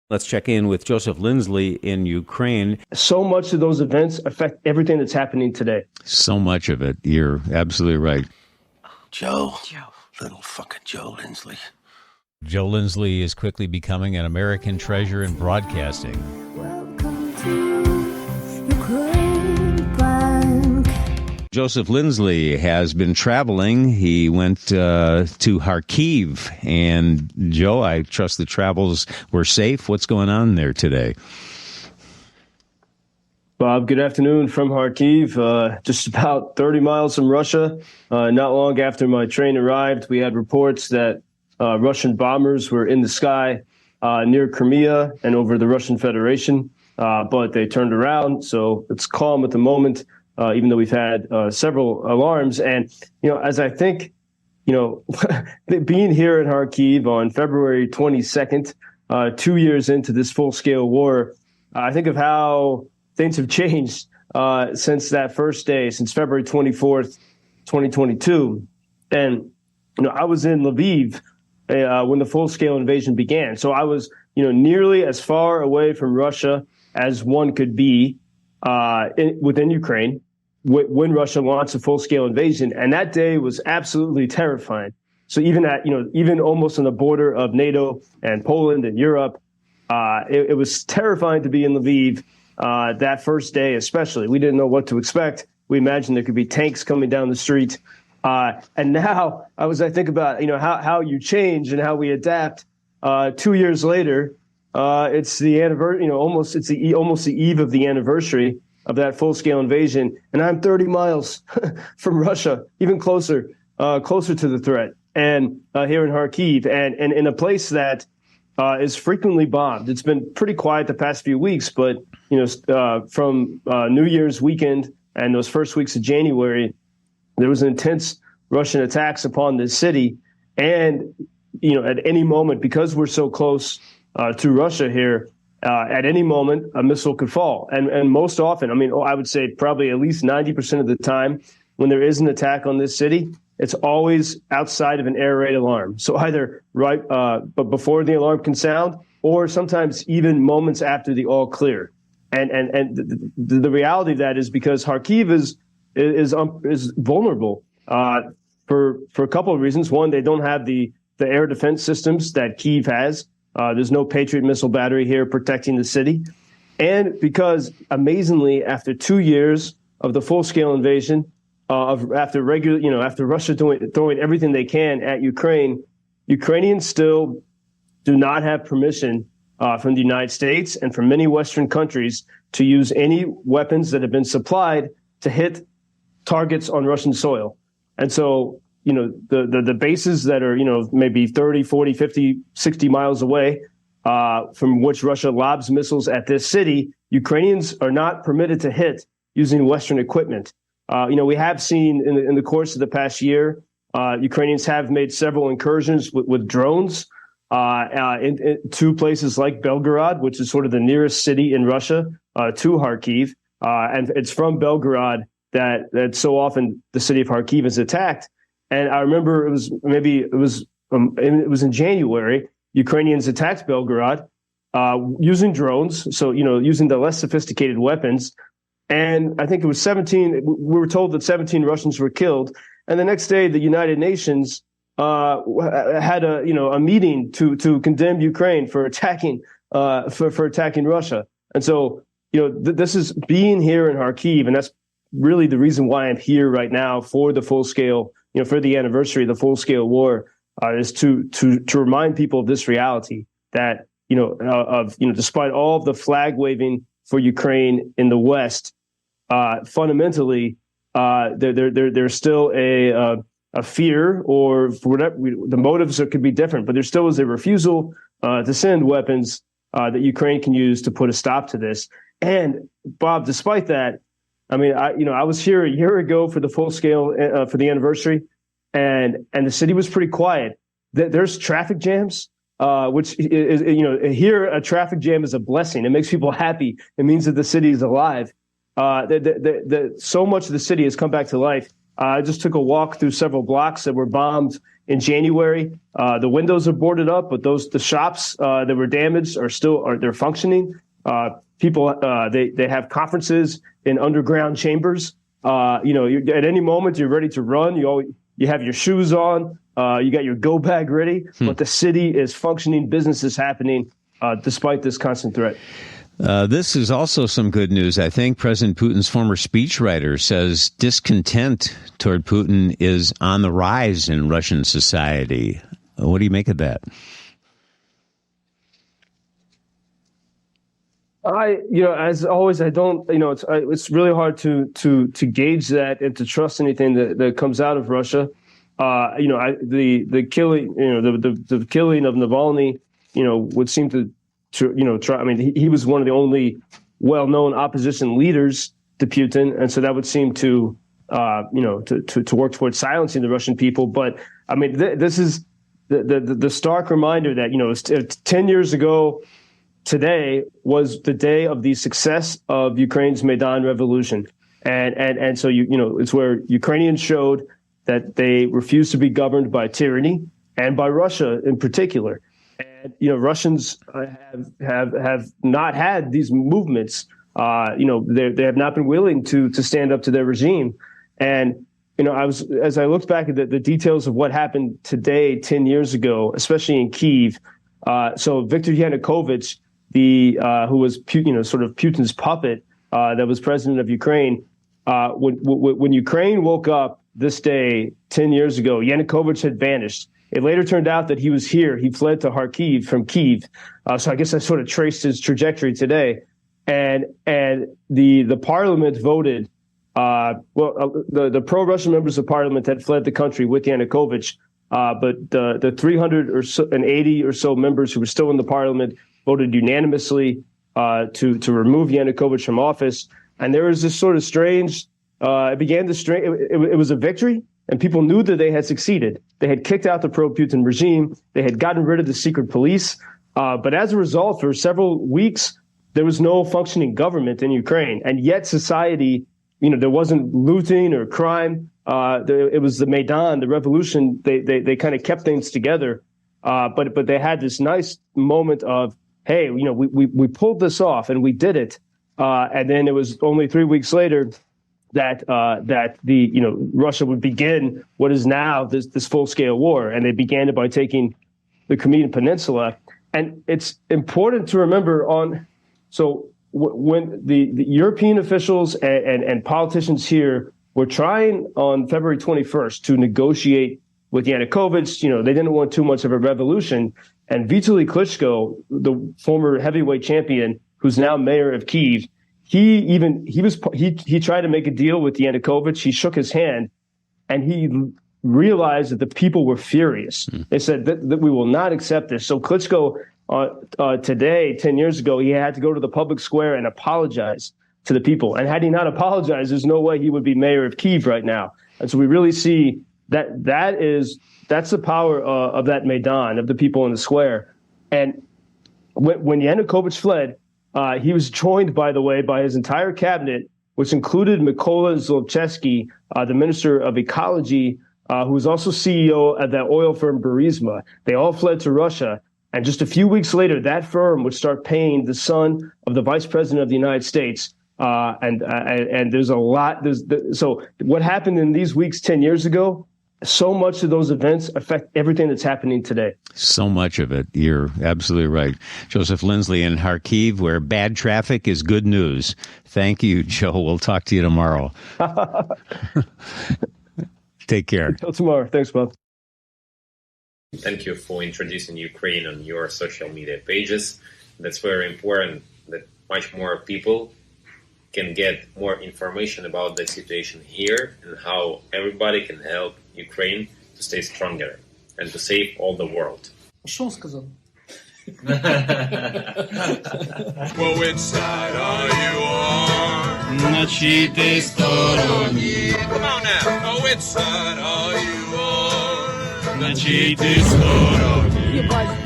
Let's check in with Joseph Lindsley in Ukraine. So much of those events affect everything that's happening today. So much of it. You're absolutely right. Joe. Little fucking Joe Lindsley. Joe Lindsley is quickly becoming an American treasure in broadcasting. Welcome to Ukraine Bank. Joseph Lindsley has been traveling. He went to Kharkiv. And, Joe, I trust the travels were safe. What's going on there today? Bob, good afternoon from Kharkiv, just about 30 miles from Russia. Not long after my train arrived, we had reports that Russian bombers were in the sky near Crimea and over the Russian Federation, but they turned around, so it's calm at the moment, even though we've had several alarms. And, as I think, being here in Kharkiv on February 22nd, 2 years into this full-scale war, I think of how things have changed since that first day, since February 24th, 2022. And, I was in Lviv when the full-scale invasion began. So I was, nearly as far away from Russia as one could be within Ukraine when Russia launched a full-scale invasion. And that day was absolutely terrifying. So even almost on the border of NATO and Poland and Europe, it was terrifying to be in Lviv. That first day, especially, we didn't know what to expect. We imagined there could be tanks coming down the street. And now, I think about, how you change and how we adapt. 2 years later, it's the anniversary, almost the eve of the anniversary of that full-scale invasion. And I'm 30 miles from Russia, even closer to the threat. And here in Kharkiv, and in a place that is frequently bombed. It's been pretty quiet the past few weeks, but from New Year's weekend and those first weeks of January, there was intense Russian attacks upon this city. And at any moment, because we're so close to Russia here, at any moment a missile could fall. And most often, I would say probably at least 90% of the time, when there is an attack on this city, it's always outside of an air raid alarm. So either but before the alarm can sound, or sometimes even moments after the all clear. And the reality of that is because Kharkiv is vulnerable for a couple of reasons. One, they don't have the air defense systems that Kyiv has. There's no Patriot missile battery here protecting the city, and because amazingly, after 2 years of the full scale invasion. After Russia throwing everything they can at Ukraine, Ukrainians still do not have permission from the United States and from many Western countries to use any weapons that have been supplied to hit targets on Russian soil. And so, the bases that are, maybe 30, 40, 50, 60 miles away from which Russia lobs missiles at this city, Ukrainians are not permitted to hit using Western equipment. We have seen in the course of the past year, Ukrainians have made several incursions with drones into places like Belgorod, which is sort of the nearest city in Russia to Kharkiv. And it's from Belgorod that so often the city of Kharkiv is attacked. And I remember it was in January, Ukrainians attacked Belgorod using drones. So, using the less sophisticated weapons. And I think it was 17. We were told that 17 Russians were killed. And the next day, the United Nations had a meeting to condemn Ukraine for attacking for attacking Russia. And so this is being here in Kharkiv, and that's really the reason why I'm here right now for the full scale, for the anniversary of the full scale war, is to remind people of this reality that despite all of the flag waving for Ukraine in the West, fundamentally, there's still a fear, or for whatever the motives could be different, but there still is a refusal to send weapons that Ukraine can use to put a stop to this. And Bob, despite that, I was here a year ago for the full scale for the anniversary, and the city was pretty quiet. There's traffic jams. Which is, here a traffic jam is a blessing. It makes people happy. It means that the city is alive. So much of the city has come back to life. I just took a walk through several blocks that were bombed in January. The windows are boarded up, but the shops that were damaged they're functioning. People they have conferences in underground chambers. At any moment you're ready to run. You have your shoes on. You got your go bag ready. But the city is functioning. Business is happening despite this constant threat. This is also some good news. I think President Putin's former speechwriter says discontent toward Putin is on the rise in Russian society. What do you make of that? As always, I don't, it's really hard to gauge that and to trust anything that comes out of Russia. The killing, the killing of Navalny, would seem to try. I mean, he was one of the only well-known opposition leaders to Putin, and so that would seem to work towards silencing the Russian people. But I mean, this is the stark reminder that 10 years ago today was the day of the success of Ukraine's Maidan revolution, and so it's where Ukrainians showed that they refuse to be governed by tyranny and by Russia in particular. And Russians have not had these movements. They have not been willing to stand up to their regime. And as I looked back at the details of what happened today, 10 years ago, especially in Kyiv. So Viktor Yanukovych, who was sort of Putin's puppet, that was president of Ukraine. When Ukraine woke up this day 10 years ago, Yanukovych had vanished. It later turned out that he was here. He fled to Kharkiv from Kyiv. So I guess I sort of traced his trajectory today. And the parliament voted. The pro-Russian members of parliament had fled the country with Yanukovych. But the 380 or so members who were still in the parliament voted unanimously to remove Yanukovych from office. And there was this sort of strange. It was a victory, and people knew that they had succeeded. They had kicked out the pro-Putin regime. They had gotten rid of the secret police. But as a result, for several weeks, there was no functioning government in Ukraine. And yet society, there wasn't looting or crime. It was the Maidan, the revolution. They kind of kept things together. But they had this nice moment of, hey, we pulled this off and we did it. And then it was only 3 weeks later that Russia would begin what is now this full-scale war, and they began it by taking the Crimean Peninsula. And it's important to remember when the European officials and politicians here were trying on February 21st to negotiate with Yanukovych, they didn't want too much of a revolution. And Vitaly Klitschko, the former heavyweight champion, who's now mayor of Kyiv, he tried to make a deal with Yanukovych. He shook his hand, and he realized that the people were furious. They said that we will not accept this. So Klitschko today, 10 years ago, he had to go to the public square and apologize to the people. And had he not apologized, there's no way he would be mayor of Kyiv right now. And so we really see that's the power of that Maidan, of the people in the square. And when Yanukovych fled, he was joined, by the way, by his entire cabinet, which included Mykola Zlochevsky, the Minister of Ecology, who was also CEO of that oil firm Burisma. They all fled to Russia. And just a few weeks later, that firm would start paying the son of the Vice President of the United States. And there's a lot. So what happened in these weeks 10 years ago, so much of those events affect everything that's happening today. So much of it. You're absolutely right. Joseph Lindsley in Kharkiv, where bad traffic is good news. Thank you, Joe. We'll talk to you tomorrow. Take care. Until tomorrow. Thanks, Bob. Thank you for introducing Ukraine on your social media pages. That's very important that much more people can get more information about the situation here and how everybody can help Ukraine to stay stronger and to save all the world. Что он сказал? Well, which side are you on? На чьей ты стороне? Come on now. Oh, which side are you on? На чьей ты стороне?